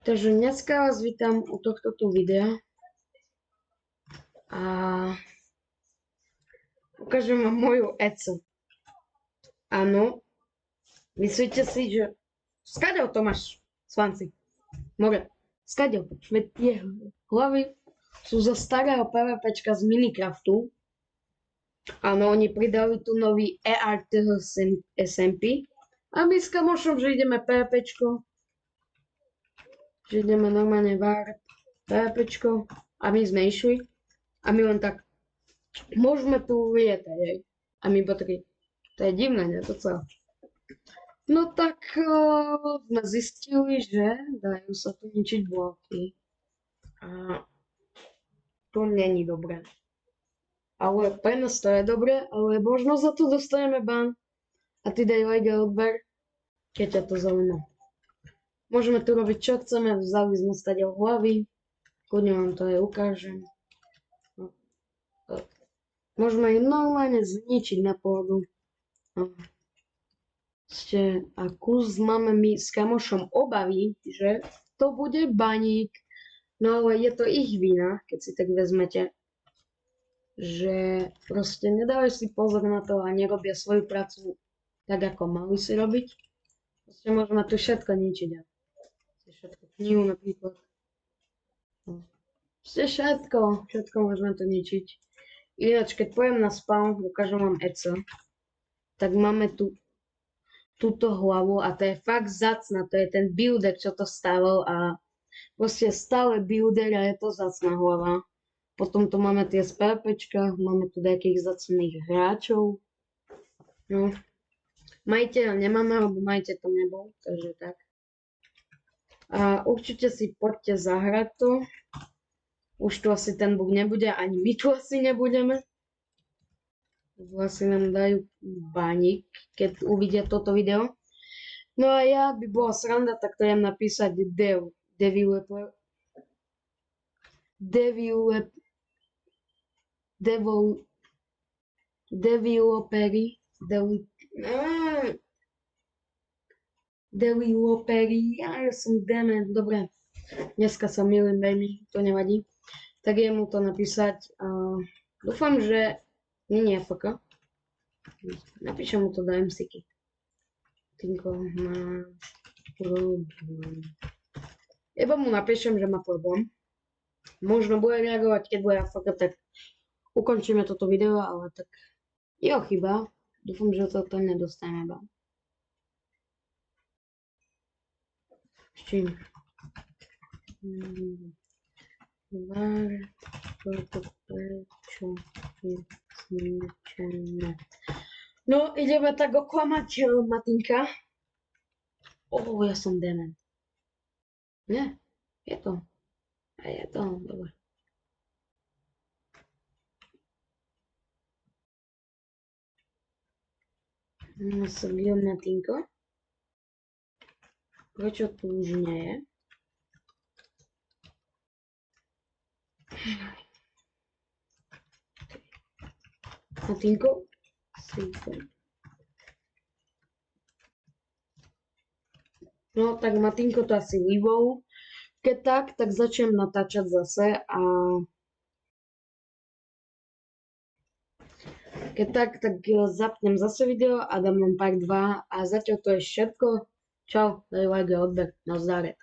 Takže dneska vás vítam u tohto tu videa a ukážem vám moju ECO. Áno, myslíte si, že skadiaľ to máš, Svanci? More, skadiaľ, veď tie hlavy sú zo starého PvPčka z Minecraftu. Áno, oni pridali tu nový ERTH SMP a my s kamošom, že ideme PvPčko, že ideme normálne VAR, PvPčko a my sme išli a my len tak môžeme tu lietať, hej. A my potri, to je divné, nie? To celé. No tak sme zistili, že dajú sa tu ničiť bloky. A to není dobré. Ale pre nás to je dobré, ale možno za to dostaneme ban. A ty daj like a odber, keď ťa to zaujíma. Môžeme tu robiť čo chceme, vzali sme stadiaľ hlavy. Kľudne vám to aj ukážem. Môžeme ich normálne zničiť na pôdu. A kus máme my s kamošom obavy, že to bude baník. No ale je to ich vina, keď si tak vezmete, že proste nedávajú si pozor na to a nerobia svoju prácu tak, ako mali si robiť. Proste môžeme tu všetko ničiť. Všetko, knihu napríklad. Proste všetko môžeme tu ničiť. Ináč, keď pojem na spawn, ukážem vám ECO, tak máme tu túto hlavu a to je fakt vzácna, to je ten builder, čo to stával a proste stále builder a je to vzácna hlava. Potom tu máme tie z PvPčka, máme tu nejakých vzácných hráčov. No. Majiteľa nemáme, lebo majiteľ tam nebol, takže tak. A určite si poďte zahrať to. Už tu asi ten bug nebude, ani my tu asi nebudeme. Vlastne nám dajú baník, keď uvidia toto video. No a ja by bola sranda, tak to idem napísať developeri, ja som dement, dobre, dneska sa milím veľmi, to nevadí. Tak idem mu to napísať, dúfam, že nie AFK. Napíšem mu to do MCky. Tinko má problém. Iba mu napíšem, že má problém. Možno bude reagovať, keď bude AFK, tak ukončíme toto video, ale tak jeho chyba. Dúfam, že toto nedostaneme ban. S čím? VAR, toto prečo je zničené. No, ideme tak oklamať Matinka. Ja som dement. Nie, je to. A je to, dobre. No, som Matinko. Prečo tu už nie je? Matinko? No tak Matinko to asi vybol. Keď tak začnem natáčať zase a keď tak zapnem zase video a dám vám part 2 a zatiaľ to je všetko. Čau, daj like a odber, nazdar.